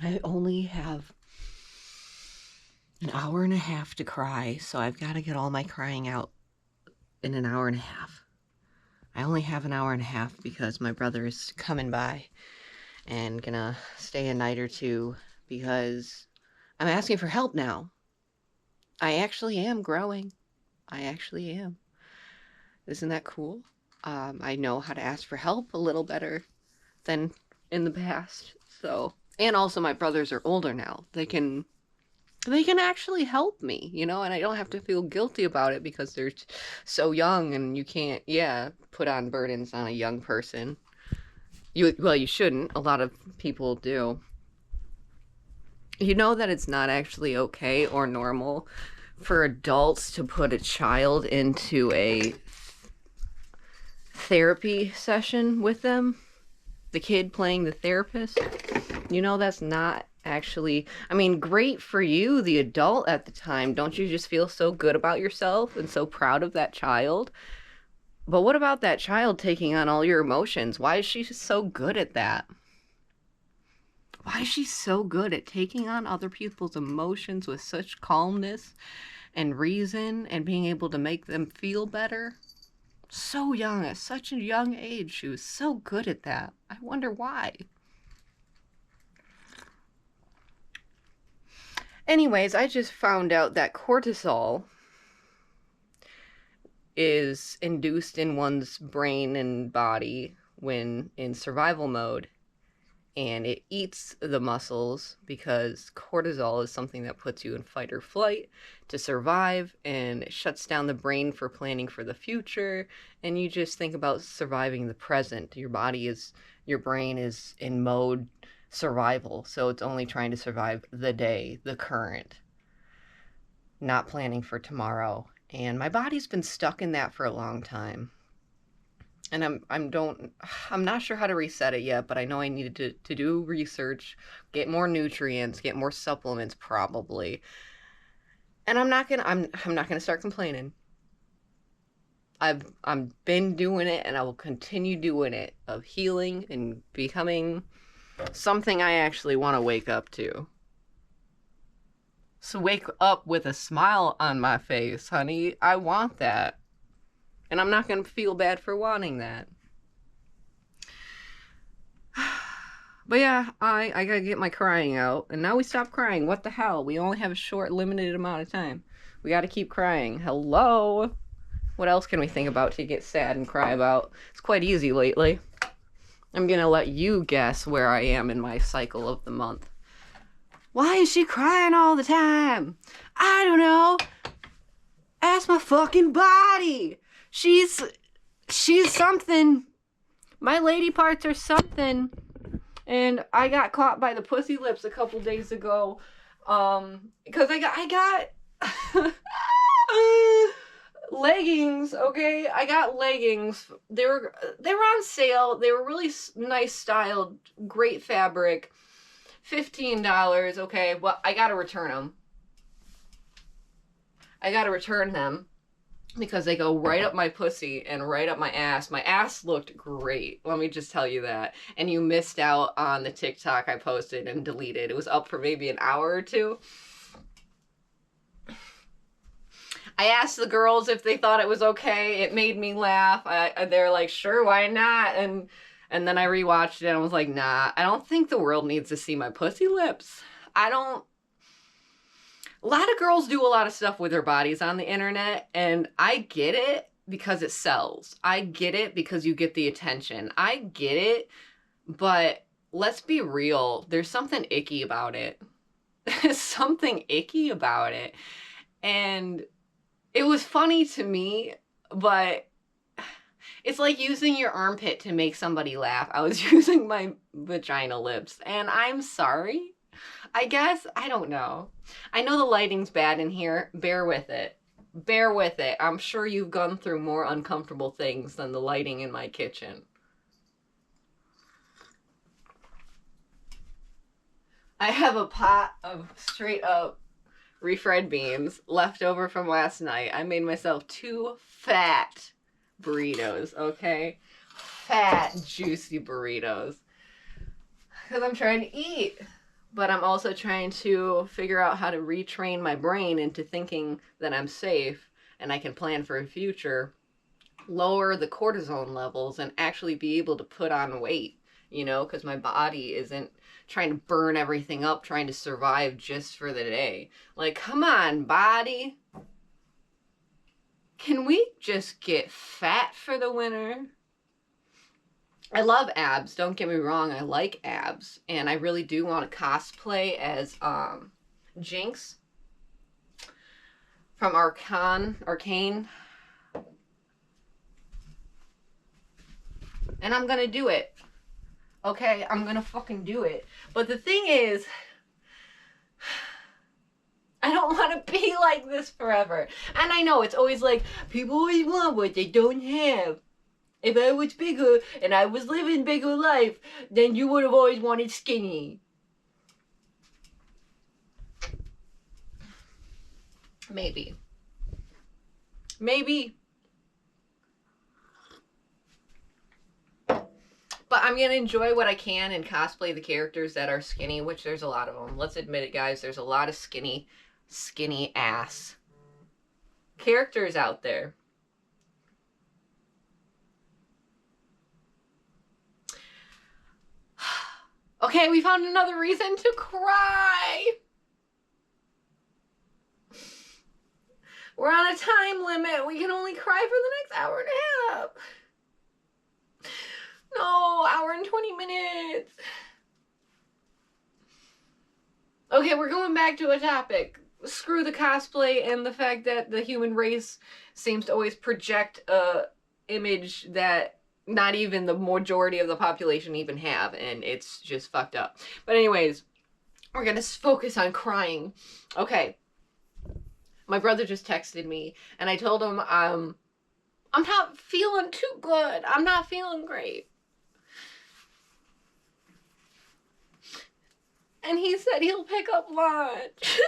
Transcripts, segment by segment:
I only have an hour and a half to cry, so I've got to get all my crying out in an hour and a half. I only have an hour and a half because my brother is coming by and gonna stay a night or two because I'm asking for help now. I actually am growing. I actually am. Isn't that cool? I know how to ask for help a little better than in the past. So, and also my brothers are older now. They can actually help me, and I don't have to feel guilty about it because they're so young and you can't, put on burdens on a young person. You shouldn't. A lot of people do. You know that it's not actually okay or normal for adults to put a child into a therapy session with them, the kid playing the therapist. That's not actually, great for you, the adult at the time. Don't you just feel so good about yourself and so proud of that child? But what about that child taking on all your emotions? Why is she so good at that? Why is she so good at taking on other people's emotions with such calmness and reason and being able to make them feel better? So young, at such a young age, she was so good at that. I wonder why. Anyways, I just found out that cortisol is induced in one's brain and body when in survival mode, and it eats the muscles because cortisol is something that puts you in fight or flight to survive, and it shuts down the brain for planning for the future, and you just think about surviving the present. Your brain is in mode survival, so it's only trying to survive the day, the current, not planning for tomorrow. And my body's been stuck in that for a long time. And I'm not sure how to reset it yet, but I know I needed to do research, get more nutrients, get more supplements probably. And I'm not gonna start complaining. I've been doing it and I will continue doing it, of healing and becoming something I actually want to wake up to. So wake up with a smile on my face, honey. I want that. And I'm not going to feel bad for wanting that. But yeah, I gotta get my crying out. And now we stop crying. What the hell? We only have a short, limited amount of time. We gotta keep crying. Hello? What else can we think about to get sad and cry about? It's quite easy lately. I'm gonna let you guess where I am in my cycle of the month. Why is she crying all the time? I don't know. Ask my fucking body. She's something. My lady parts are something. And I got caught by the pussy lips a couple days ago. Because I got leggings, okay? I got leggings. They were on sale. They were really nice styled, great fabric. $15, okay? Well, I gotta return them. I gotta return them because they go right up my pussy and right up my ass. My ass looked great, let me just tell you that. And you missed out on the TikTok I posted and deleted. It was up for maybe an hour or two. I asked the girls if they thought it was okay. It made me laugh. They're like, sure, why not? And then I rewatched it and I was like, nah, I don't think the world needs to see my pussy lips. A lot of girls do a lot of stuff with their bodies on the internet, and I get it because it sells. I get it because you get the attention. I get it, but let's be real. There's something icky about it. There's something icky about it. And it was funny to me, but it's like using your armpit to make somebody laugh. I was using my vagina lips, and I'm sorry. I guess, I don't know. I know the lighting's bad in here. Bear with it. Bear with it. I'm sure you've gone through more uncomfortable things than the lighting in my kitchen. I have a pot of straight up refried beans left over from last night. I made myself 2 fat burritos, okay? Fat, juicy burritos. Because I'm trying to eat. But I'm also trying to figure out how to retrain my brain into thinking that I'm safe and I can plan for a future, lower the cortisone levels, and actually be able to put on weight, you know, because my body isn't trying to burn everything up, trying to survive just for the day. Like, come on, body. Can we just get fat for the winter? I love abs, don't get me wrong, I like abs, and I really do want to cosplay as Jinx from Arcane, and I'm gonna do it. Okay, I'm gonna fucking do it. But the thing is, I don't want to be like this forever. And I know it's always like, people always want what they don't have. If I was bigger and I was living bigger life, then you would have always wanted skinny. Maybe. Maybe. But I'm going to enjoy what I can and cosplay the characters that are skinny, which there's a lot of them. Let's admit it, guys. There's a lot of skinny ass characters out there. Okay, we found another reason to cry. We're on a time limit. We can only cry for the next hour and a half. No, hour and 20 minutes. Okay, we're going back to a topic. Screw the cosplay and the fact that the human race seems to always project a image that not even the majority of the population even have, and it's just fucked up. But anyways, we're gonna focus on crying. Okay. My brother just texted me, and I told him I'm not feeling too good. I'm not feeling great. And he said he'll pick up lunch.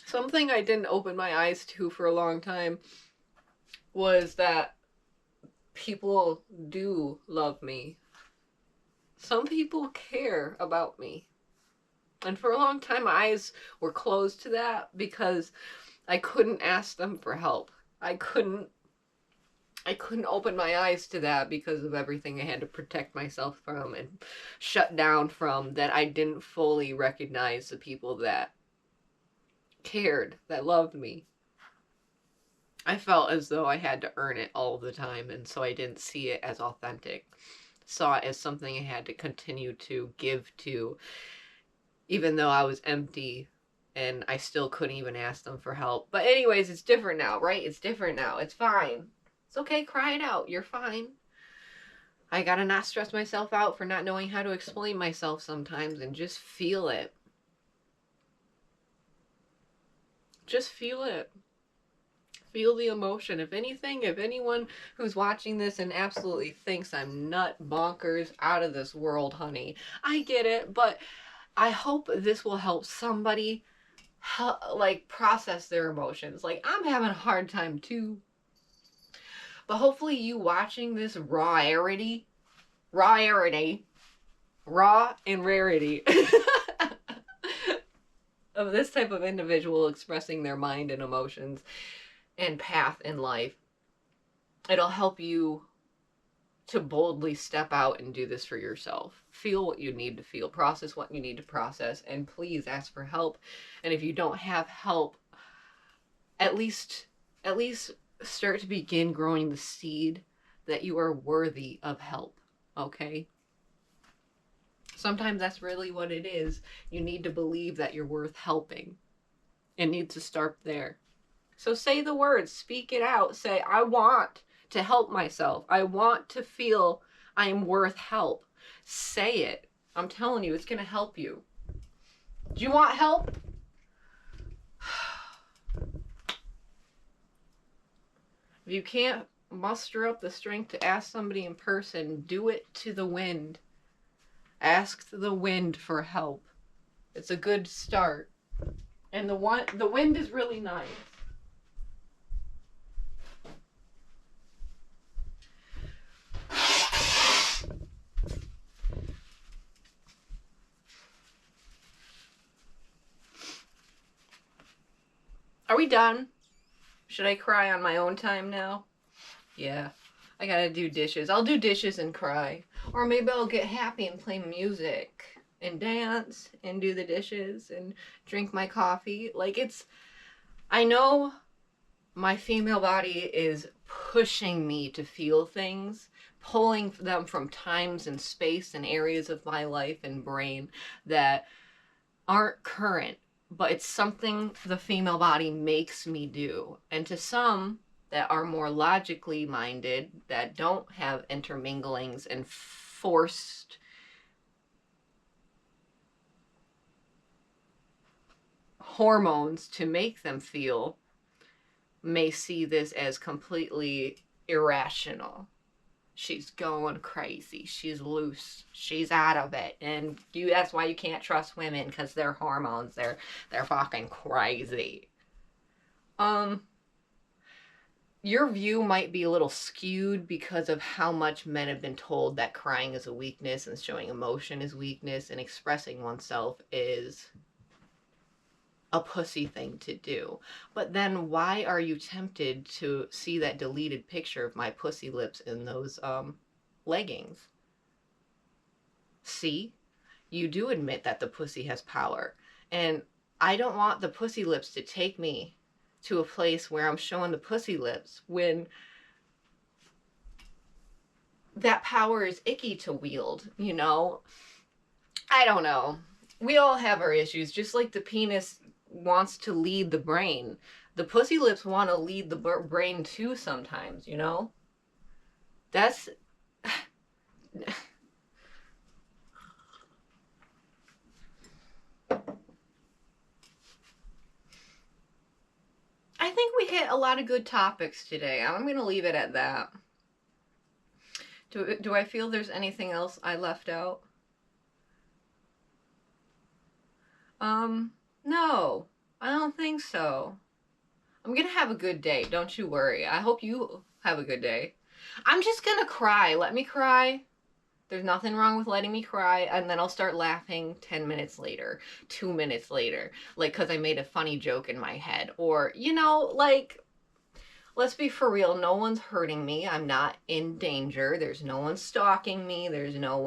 Something I didn't open my eyes to for a long time was that people do love me. Some people care about me. And for a long time, my eyes were closed to that because I couldn't ask them for help. I couldn't open my eyes to that because of everything I had to protect myself from and shut down from, that I didn't fully recognize the people that cared, that loved me. I felt as though I had to earn it all the time, and so I didn't see it as authentic. Saw it as something I had to continue to give to, even though I was empty and I still couldn't even ask them for help. But anyways, it's different now, right? It's different now. It's fine. It's okay, cry it out. You're fine. I gotta not stress myself out for not knowing how to explain myself sometimes, and just feel it. Just feel it. Feel the emotion. If anything, if anyone who's watching this and absolutely thinks I'm nut bonkers out of this world, honey, I get it, but I hope this will help somebody like process their emotions. Like, I'm having a hard time too. But hopefully you watching this raw and rarity of this type of individual expressing their mind and emotions and path in life, it'll help you to boldly step out and do this for yourself. Feel what you need to feel, process what you need to process, and please ask for help. And if you don't have help, at least start to begin growing the seed that you are worthy of help, okay? Sometimes that's really what it is. You need to believe that you're worth helping. It needs to start there. So say the words, speak it out. Say, I want to help myself. I want to feel I'm worth help. Say it. I'm telling you, it's going to help you. Do you want help? If you can't muster up the strength to ask somebody in person, do it to the wind. Ask the wind for help. It's a good start. And the wind is really nice. we done? Should I cry on my own time now? Yeah. I gotta do dishes. I'll do dishes and cry. Or maybe I'll get happy and play music and dance and do the dishes and drink my coffee. Like, it's... I know my female body is pushing me to feel things, pulling them from times and space and areas of my life and brain that aren't current, but it's something the female body makes me do. And to some that are more logically minded, that don't have interminglings and forced hormones to make them feel, may see this as completely irrational. She's going crazy. She's loose. She's out of it. And that's why you can't trust women, because their hormones, they're fucking crazy. Your view might be a little skewed because of how much men have been told that crying is a weakness and showing emotion is weakness and expressing oneself is a pussy thing to do. But then why are you tempted to see that deleted picture of my pussy lips in those leggings? See? You do admit that the pussy has power. And I don't want the pussy lips to take me to a place where I'm showing the pussy lips when that power is icky to wield, you know? I don't know. We all have our issues, just like the penis wants to lead the brain. The pussy lips want to lead the brain too sometimes, you know? That's... I think we hit a lot of good topics today. I'm going to leave it at that. Do I feel there's anything else I left out? No, I don't think so. I'm gonna have a good day, don't you worry. I hope you have a good day. I'm just gonna cry. Let me cry. There's nothing wrong with letting me cry, and then I'll start laughing 10 minutes later, 2 minutes later, like, because I made a funny joke in my head. Or, you know, like, let's be for real, no one's hurting me. I'm not in danger. There's no one stalking me. There's no